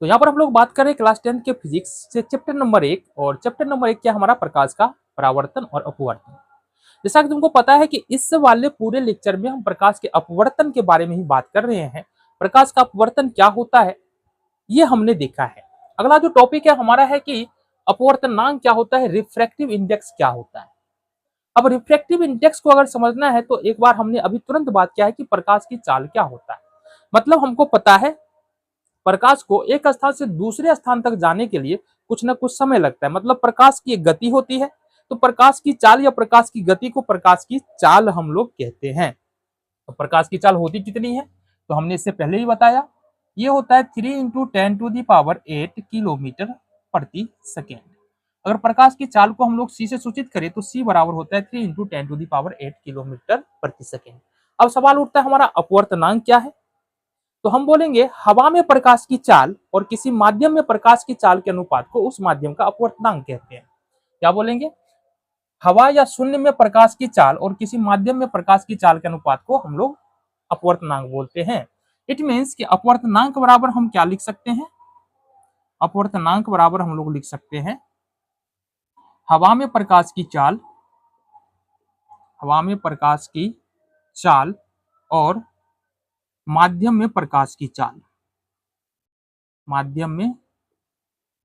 तो यहाँ पर हम लोग बात कर रहे हैं क्लास 10 के फिजिक्स से चैप्टर नंबर 1। और चैप्टर नंबर 1 क्या हमारा प्रकाश का परावर्तन और अपवर्तन। जैसा कि तुमको पता है कि इस वाले पूरे लेक्चर में हम प्रकाश के अपवर्तन के बारे में ही बात कर रहे हैं। प्रकाश का अपवर्तन क्या होता है ये हमने देखा है। अगला जो टॉपिक है हमारा है कि अपवर्तनांक क्या होता है, रिफ्रैक्टिव इंडेक्स क्या होता है। अब रिफ्रैक्टिव इंडेक्स को अगर समझना है तो एक बार हमने अभी तुरंत बात किया है कि प्रकाश की चाल क्या होता है। मतलब हमको पता है प्रकाश को एक स्थान से दूसरे स्थान तक जाने के लिए कुछ ना कुछ समय लगता है। मतलब प्रकाश की एक गति होती है, तो प्रकाश की चाल या प्रकाश की गति को प्रकाश की चाल हम लोग कहते हैं। तो प्रकाश की चाल होती कितनी है तो हमने इससे पहले ही बताया, ये होता है 3 × 10⁸ किलोमीटर प्रति सेकेंड। अगर प्रकाश की चाल को हम लोग सी से सूचित करें तो सी बराबर होता है 3 × 10⁸ किलोमीटर प्रति सेकेंड। अब सवाल उठता है हमारा अपवर्तनांक क्या है। तो हम बोलेंगे हवा में प्रकाश की चाल और किसी माध्यम में प्रकाश की चाल के अनुपात को उस माध्यम का अपवर्तनांक कहते हैं। क्या बोलेंगे, हवा या शून्य में प्रकाश की चाल और किसी माध्यम में प्रकाश की चाल के अनुपात को हम लोग अपवर्तनांक बोलते हैं। इट मीन्स कि अपवर्तनांक बराबर हम क्या लिख सकते हैं, अपवर्तनांक बराबर हम लोग लिख सकते हैं हवा में प्रकाश की चाल, हवा में प्रकाश की चाल और माध्यम में प्रकाश की चाल, माध्यम में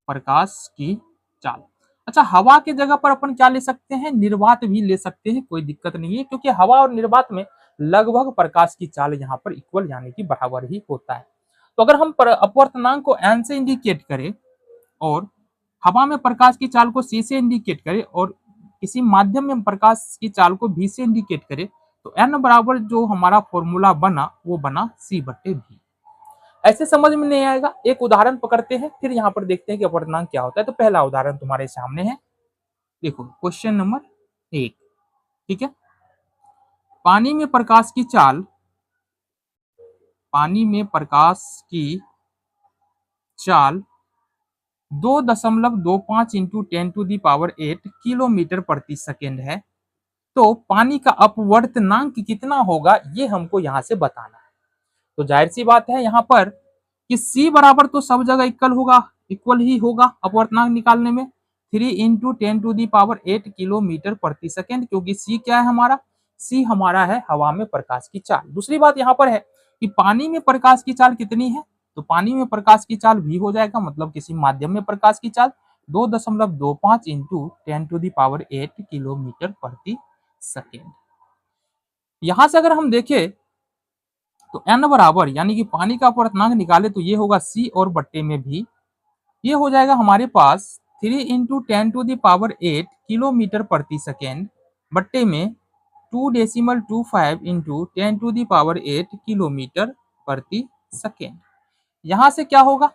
प्रकाश की चाल। अच्छा, हवा के जगह पर अपन क्या ले सकते हैं, निर्वात भी ले सकते हैं, कोई दिक्कत नहीं है, क्योंकि हवा और निर्वात में लगभग प्रकाश की चाल यहाँ पर इक्वल यानी कि बराबर ही होता है। तो अगर हम अपवर्तनांक को एन से इंडिकेट करें और हवा में प्रकाश की चाल को सी से इंडिकेट करें और किसी माध्यम में प्रकाश की चाल को भी से इंडिकेट करें तो एन बराबर जो हमारा फॉर्मूला बना वो बना C/V। ऐसे समझ में नहीं आएगा, एक उदाहरण पकड़ते हैं फिर यहाँ पर देखते हैं कि अपवर्तनांक क्या होता है। तो पहला उदाहरण तुम्हारे सामने है, देखो क्वेश्चन नंबर 1। ठीक है, पानी में प्रकाश की चाल, पानी में प्रकाश की चाल 2.25 × 10⁸ किलोमीटर प्रति सेकेंड है। तो पानी का अपवर्तनांक कितना होगा ये हमको यहाँ से बताना है। तो जाहिर सी बात है यहाँ पर कि C बराबर तो सब जगह इक्वल होगा, इक्वल ही होगा अपवर्तनांक निकालने में 3 × 10⁸ किलोमीटर प्रति सेकेंड, क्योंकि C क्या है हमारा, C हमारा है हवा में प्रकाश की चाल। दूसरी बात यहाँ पर है कि पानी में प्रकाश की चाल कितनी है, तो पानी में प्रकाश की चाल भी हो जाएगा, मतलब किसी माध्यम में प्रकाश की चाल 2.25 × 10⁸ किलोमीटर प्रति सेकेंड। यहां से अगर हम देखें तो n बराबर यानी कि पानी का अपवर्तनांक निकाले तो ये होगा C और बट्टे में भी ये हो जाएगा हमारे पास 3 × 10⁸ किलोमीटर प्रति सेकेंड बट्टे में 2.25 × 10⁸ किलोमीटर प्रति सेकेंड। यहां से क्या होगा,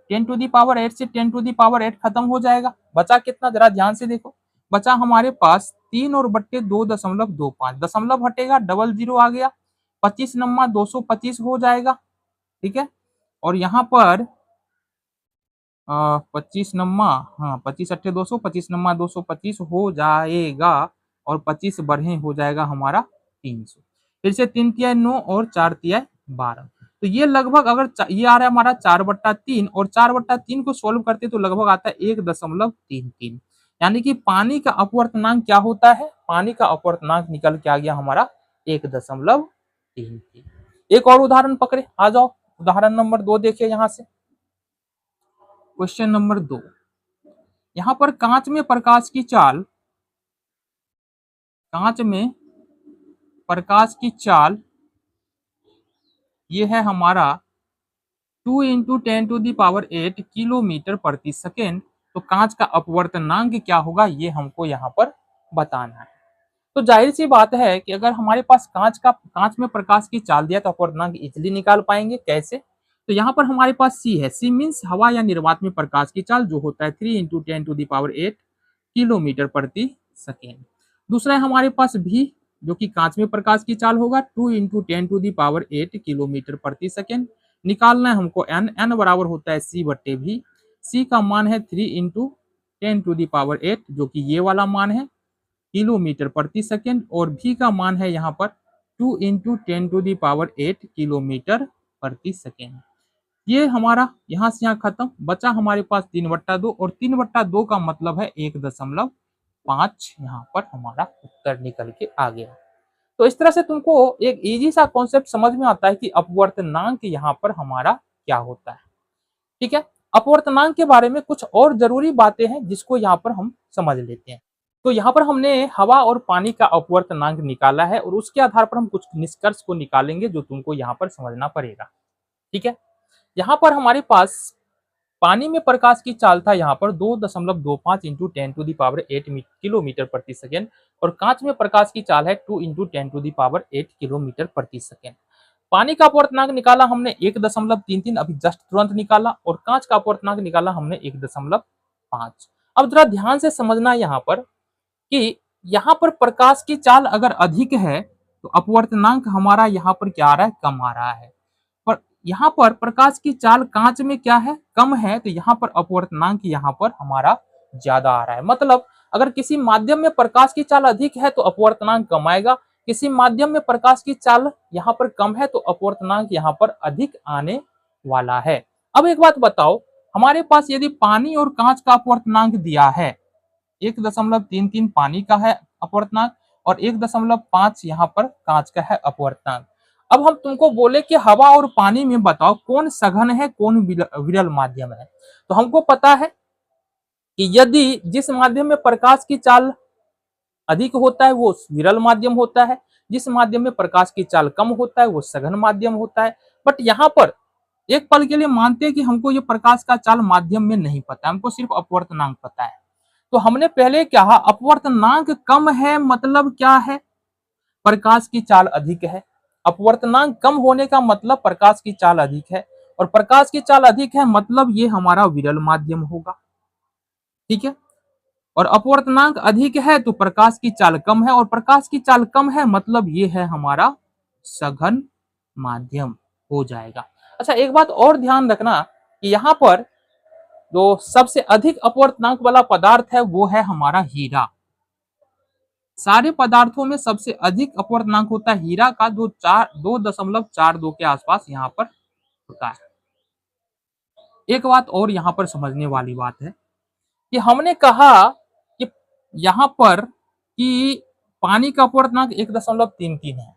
10⁸ से 10⁸ खत्म हो जाएगा, बचा कितना जरा ध्यान से देखो, बचा हमारे पास 3 और बट्टे 2.25, दशमलव हटेगा डबल जीरो आ गया, 25 नम्मा 225 हो जाएगा। ठीक है, और यहाँ पर 25 नम्मा, हाँ 25 अट्ठे 200, 25 नम्मा 225 हो जाएगा और 25 बढ़े हो जाएगा हमारा 300। फिर से 3 तिया 9 और 4 तिया 12। तो ये लगभग अगर ये आ रहा है हमारा 4/3 और 4/3 को सोल्व करते तो लगभग आता है 1.33। यानी कि पानी का अपवर्तनांक क्या होता है, पानी का अपवर्तनांक निकल के आ गया हमारा 1.33। एक और उदाहरण पकड़े, आ जाओ उदाहरण नंबर 2 देखिए यहां से क्वेश्चन नंबर 2। यहां पर कांच में प्रकाश की चाल, कांच में प्रकाश की चाल ये है हमारा 2 × 10⁸ किलोमीटर प्रति सेकेंड। तो कांच का अपवर्तनांक क्या होगा ये हमको यहाँ पर बताना है। तो जाहिर सी बात है कि अगर हमारे पास कांच में प्रकाश की चाल दिया तो अपवर्तनांक इजिली निकाल पाएंगे। कैसे, तो यहाँ पर हमारे पास C है, C मीन्स हवा या निर्वात में प्रकाश की चाल जो होता है 3 × 10⁸ किलोमीटर प्रति सेकेंड। दूसरा है हमारे पास V जो कि कांच में प्रकाश की चाल होगा 2 × 10⁸ किलोमीटर प्रति सेकेंड। निकालना है हमको n बराबर होता है C/V। C का मान है 3 × 10⁸ जो कि ये वाला मान है किलोमीटर प्रति सेकेंड, और V का मान है यहाँ पर 2 × 10⁸ किलोमीटर प्रति सेकेंड। ये हमारा यहाँ से यहाँ खत्म, बचा हमारे पास 3/2 और 3/2 का मतलब है 1.5 यहाँ पर हमारा उत्तर निकल के आ गया। तो इस तरह से तुमको एक इजी सा कॉन्सेप्ट समझ में आता है कि अपवर्तनांक यहाँ पर हमारा क्या होता है। ठीक है, अपवर्तनांक के बारे में कुछ और जरूरी बातें हैं जिसको यहाँ पर हम समझ लेते हैं। तो यहाँ पर हमने हवा और पानी का अपवर्तनांक निकाला है और उसके आधार पर हम कुछ निष्कर्ष को निकालेंगे जो तुमको यहाँ पर समझना पड़ेगा। ठीक है, यहाँ पर हमारे पास पानी में प्रकाश की चाल था यहाँ पर 2.25 इंटू 10⁸ किलोमीटर प्रति सेकेंड और कांच में प्रकाश की चाल है 2 इंटू 10⁸ किलोमीटर प्रति सेकेंड। पानी का अपवर्तनांक निकाला हमने 1.33, अभी जस्ट तुरंत निकाला, और कांच का अपवर्तनांक निकाला हमने 1.5। अब जरा ध्यान से समझना यहाँ पर कि यहाँ पर प्रकाश की चाल अगर अधिक है तो अपवर्तनांक हमारा यहाँ पर क्या आ रहा है, कम आ रहा है। पर यहाँ पर प्रकाश की चाल कांच में क्या है, कम है, तो यहाँ पर अपवर्तनांक यहाँ पर हमारा ज्यादा आ रहा है। मतलब अगर किसी माध्यम में प्रकाश की चाल अधिक है तो अपवर्तनांक कम आएगा, किसी माध्यम में प्रकाश की चाल यहाँ पर कम है तो अपवर्तनांक यहाँ पर अधिक आने वाला है। अब एक बात बताओ, हमारे पास यदि पानी और कांच का अपवर्तनांक दिया है, 1.33 पानी का है अपवर्तनांक और 1.5 यहाँ पर कांच का है अपवर्तनांक। अब हम तुमको बोले कि हवा और पानी में बताओ कौन सघन है कौन विरल माध्यम है, तो हमको पता है कि यदि जिस माध्यम में प्रकाश की चाल अधिक होता है वो विरल माध्यम होता है, जिस माध्यम में प्रकाश की चाल कम होता है वो सघन माध्यम होता है। बट यहाँ पर एक पल के लिए मानते हैं कि हमको ये प्रकाश का चाल माध्यम में नहीं पता, हमको सिर्फ अपवर्तनांक पता है। तो हमने पहले क्या कहा, अपवर्तनांक कम है मतलब क्या है, प्रकाश की चाल अधिक है। अपवर्तनांक कम होने का मतलब प्रकाश की चाल अधिक है, और प्रकाश की चाल अधिक है मतलब ये हमारा विरल माध्यम होगा। ठीक है, और अपवर्तनांक अधिक है तो प्रकाश की चाल कम है, और प्रकाश की चाल कम है मतलब ये है हमारा सघन माध्यम हो जाएगा। अच्छा, एक बात और ध्यान रखना कि यहाँ पर जो सबसे अधिक अपवर्तनांक वाला पदार्थ है वो है हमारा हीरा। सारे पदार्थों में सबसे अधिक अपवर्तनांक होता है हीरा का, जो 2.42 के आसपास यहाँ पर होता है। एक बात और यहाँ पर समझने वाली बात है कि हमने कहा कि यहाँ पर कि पानी का अपवर्तनांक 1.33 है।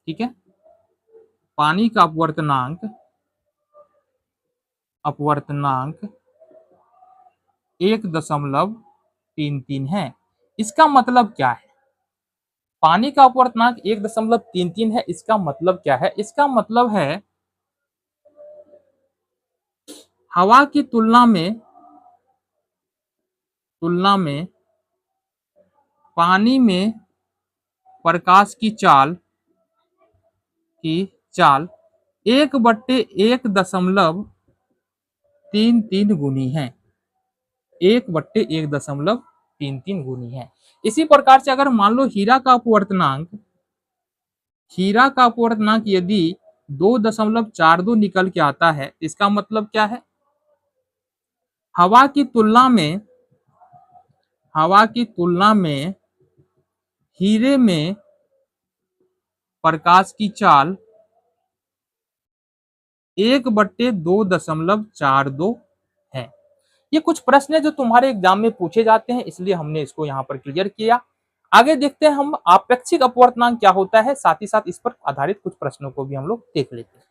ठीक है, पानी का अपवर्तनांक 1.33 है। इसका मतलब क्या है, पानी का अपवर्तनांक 1.33 है, इसका मतलब क्या है, इसका मतलब है हवा की तुलना में पानी में प्रकाश की चाल 1/1.33 गुनी है, 1/1.33 गुनी है। इसी प्रकार से अगर मान लो हीरा का अपवर्तनांक यदि 2.42 निकल के आता है, इसका मतलब क्या है, हवा की तुलना में हीरे में प्रकाश की चाल 1/2.42 है। ये कुछ प्रश्न है जो तुम्हारे एग्जाम में पूछे जाते हैं, इसलिए हमने इसको यहाँ पर क्लियर किया। आगे देखते हैं हम आपेक्षिक अपवर्तनांक क्या होता है, साथ ही साथ इस पर आधारित कुछ प्रश्नों को भी हम लोग देख लेते हैं।